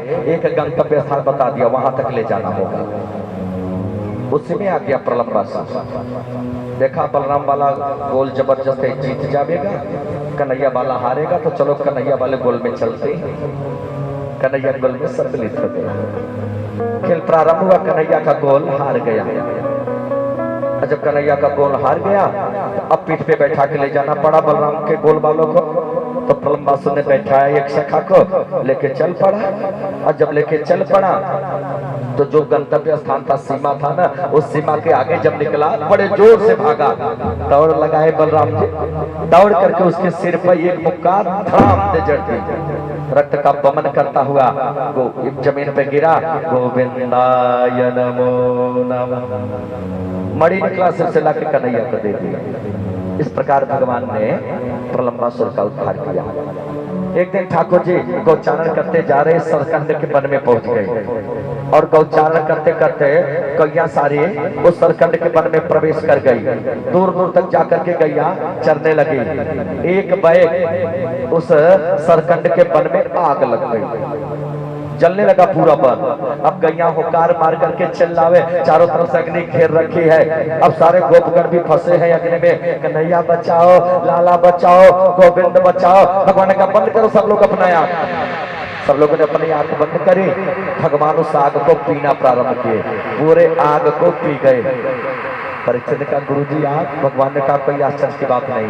एक गंतव्य स्थान बता दिया, वहां तक ले जाना होगा। उसी में आ गया प्रलंबा सा। देखा बलराम वाला गोल जबरदस्त है, जीत जाएगा, कन्हैया वाला हारेगा, तो चलो कन्हैया वाले गोल में चलते हैं। कन्हैया गोल में सम्मिलित हो गया। खेल प्रारंभ हुआ, कन्हैया का गोल हार गया। जब कन्हैया का गोल हार गया तो अब पीठ पे बैठा के ले जाना पड़ा बलराम के गोल वालों को। तो प्रलंबासुर ने बैठाया एक सखा को, लेके चल पड़ा। और जब लेके चल पड़ा तो जो गंतव्य स्थान था, सीमा था ना, उस सीमा के आगे जब निकला, बड़े जोर से भागा। दौड़ लगाए बलराम जी, दौड़ करके उसके सिर पर एक मुक्का धड़ाम से जड़ दी। रक्त का बमन करता हुआ वो जमीन पे गिरा। गोविंदाय नमो नमः। मणि निकला सिर से लाके कन्हैया को दे दिया। इस प्रकार भगवान ने प्रलंबासुर का उद्धार किया। एक दिन ठाकुर जी गौचारण करते जा रहे, सरकंड के वन में पहुंच गए और गौचारण करते करते गैया सारी उस सरकंड के वन में प्रवेश कर गई। दूर दूर तक जाकर के गैया चरने लगी। एक बैग उस सरकंड के वन में आग लग गई, जलने लगा पूरा वन। अब गैया हुकार मार करके चिल्लावे, चारों तरफ से अग्नि घेर रखी है। अब सारे गोपगण भी फंसे हैं अग्नि में। कन्हैया बचाओ, लाला बचाओ, गोविंद बचाओ। भगवान ने कहा बंद करो सब लोग अपना आंख। सब लोगों ने अपनी आंख बंद करी। भगवान उस आग को पीना प्रारंभ किए, पूरे आग को पी गए। परीक्षित का गुरुजी आग, भगवान ने कहा कोई आश्चर्य की बात नहीं,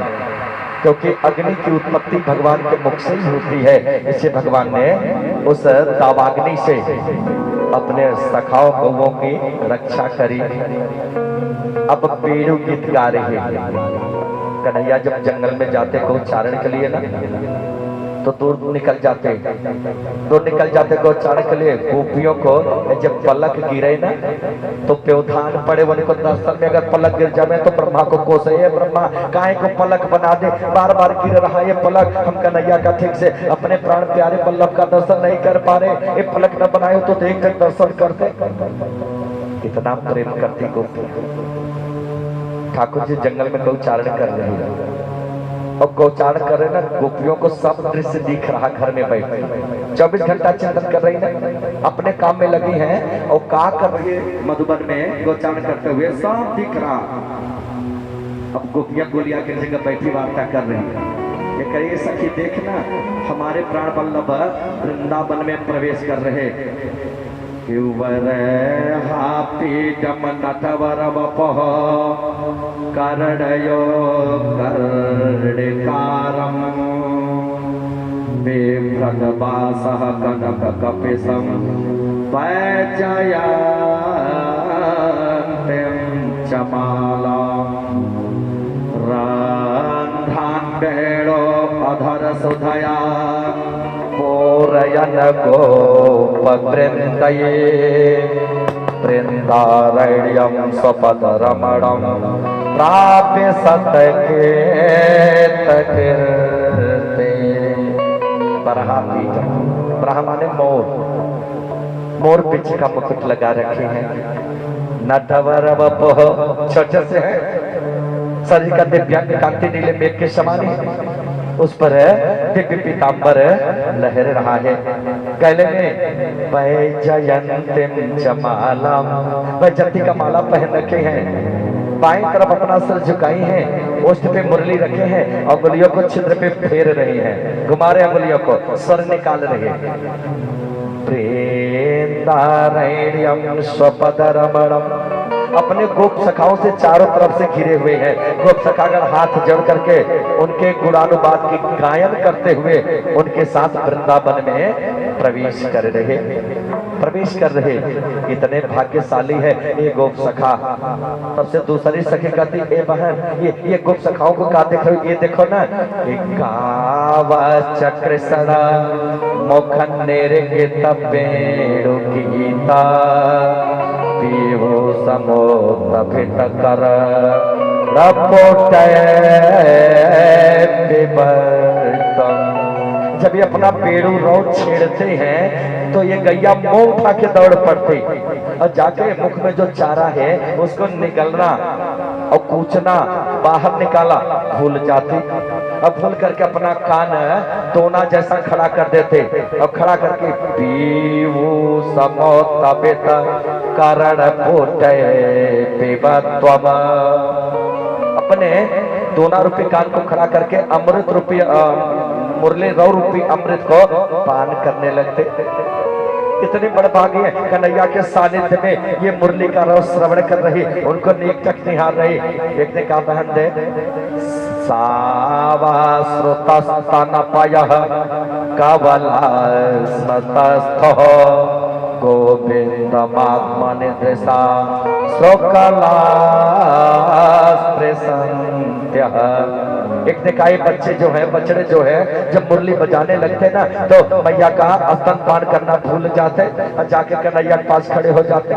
क्योंकि अग्नि की उत्पत्ति भगवान के मुख से ही होती है। इससे भगवान ने उस दावाग्नि से अपने सखाओं गौओं की रक्षा करी। अब पेड़ों गीत गा रहे हैं। कन्हैया जब जंगल में जाते गौचारण के लिए ना, तो दूर निकल जाते गौचारण के लिए। गोपियों को जब पलक गिरे ना, तो व्यवधान पड़े उनको दर्शन में। अगर पलक गिर जाए तो ब्रह्मा को कोसे, ब्रह्मा काहे को पलक बना दे, बार बार गिर रहा ये पलक। हम कन्हैया का ठीक से अपने प्राण प्यारे वल्लभ का दर्शन नहीं कर पा रहे, ये पलक न बनाए तो देख कर दर्शन करते। इतना प्रेम करती गोपी। ठाकुर जी जंगल में गौचारण कर रहे हैं और गौचारण कर रहे ना, गोपियों को सब दृश्य दिख रहा। घर में बैठ 24 घंटा चिंतन कर रही है, अपने काम में लगी हैं। और का कर रही है, मधुबन में गौचारण करते हुए सब दिख रहा। अब गोपियां गोलियां की जगह बैठी वार्ता कर रही है। ये करिए सखी देखना, हमारे प्राण वल्लभ वृंदावन में प्रवेश कर रहे। हापीडम नटवर वपः करडयो कर्णिकारम् बिभ्रतवासः कनक कपिशं वैजयन्तीं चमालां रन्ध्रान् वेणो अधर सुधया पूरयन गोपवृन्दये वृन्दारण्यं स्वपदरमणं प्राप्य सतकेतकीर्ते। बरहा माने मोर, मोर पीछे का मुकुट लगा रखे हैं। नटवर वपः, छोटे से है, शरीर का दिव्यांग कांति नीले मेघ के समान है। उस पर दिव्य पीतांबर लहर रहा है। गले में वैजयंतीं चमालां, वैजयंती का माला पहन रखे हैं। बाईं तरफ अपना सिर झुकाई है, ओष्ठ पे मुरली रखे हैं, अंगुलियों को छिद्र पे फेर रहे हैं, घुमा रहे अंगुलियों को, स्वर निकाल रहे हैं। वृंदारण्यं स्वपदरमणं, अपने गोप सखाओं से चारों तरफ से घिरे हुए हैं। गोप सखागण हाथ जोड़ करके उनके गुणानुवाद की गायन करते हुए उनके साथ वृंदावन में प्रवेश कर रहे। इतने भाग्यशाली है ये गोप सखा। सबसे दूसरी सखी कहती, ए बहन ये गोप सखाओं को क्या देख रहे हो, ये देखो ना, गावा चक्र सड़ा मुखन नेरे के तपेड़ो गीता पीहो समोत्थित कर रपोटे विवर्तम। जब ये अपना पेड़ू रौद छेड़ते हैं तो ये गैया मुंह उठा के दौड़ पड़ती और जाके मुख में जो चारा है उसको निगलना और कूचना बाहर निकाला भूल जाती। अब भूल करके अपना कान दोना जैसा खड़ा कर देते और खड़ा करके पीवो समोत्तपित करण फूटे पिबत्वम। अपने दोनों रूपी कान को खड़ा करके अमृत रूपी मुरली रौ रूपी अमृत को पान करने लगते। कितने बड़भागी है, कन्हैया के सानिध्य में ये मुरली का रस श्रवण कर रही, उनको नीक तक निहार रही। एक ने कहा बहन दे सावा श्रुतस्तनपयः कवलास्मतस्थो गोविन्दमात्मनिदृशा शोकलास्पृशन्त्यः। एक ने कहा बच्चे जो है, बछड़े जो है, जब मुरली बजाने लगते ना तो मैया का स्तनपान करना भूल जाते और जाके कन्हैया के पास खड़े हो जाते।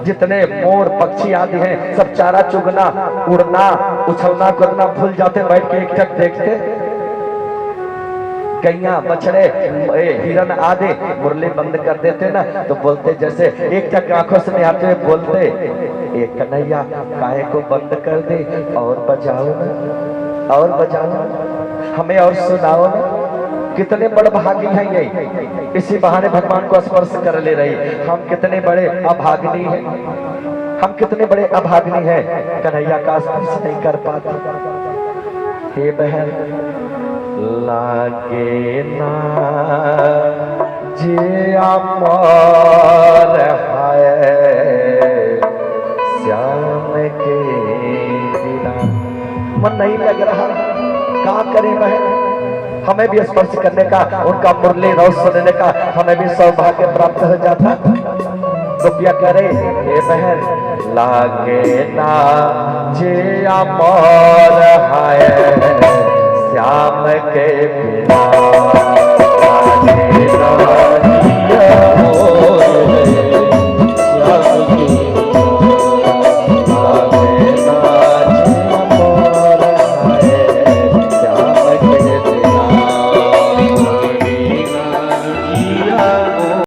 जितने मोर पक्षी आदि हैं सब चारा चुगना, उड़ना, उछलना करना भूल जाते, बैठ के एक टक देखते। गैया, बछड़े, हिरन आदि मुरली बंद कर देते ना तो बोलते, जैसे एक टक आंखों से निहारते हुए बोलते, एक कन्हैया काहे को बंद कर दे और बजाओ ना, और बजाओ, हमें और सुनाओ ना। कितने बड़भागी हैं ये, इसी बहाने भगवान को स्पर्श कर ले रही। हम कितने बड़े अभाग्नी हैं, हम कितने बड़े अभाग्नी हैं, कन्हैया का स्पर्श नहीं कर पाते। हे बहन लागे ना जे अमर है श्याम के बिना। मन नहीं लग रहा, क्या करें बहन, हमें भी स्पर्श करने का, उनका मुरली रस सुनने का हमें भी सौभाग्य प्राप्त हो जाता। रुपया करे हे बहन लागे ना जे अमर है श्याम के बिना।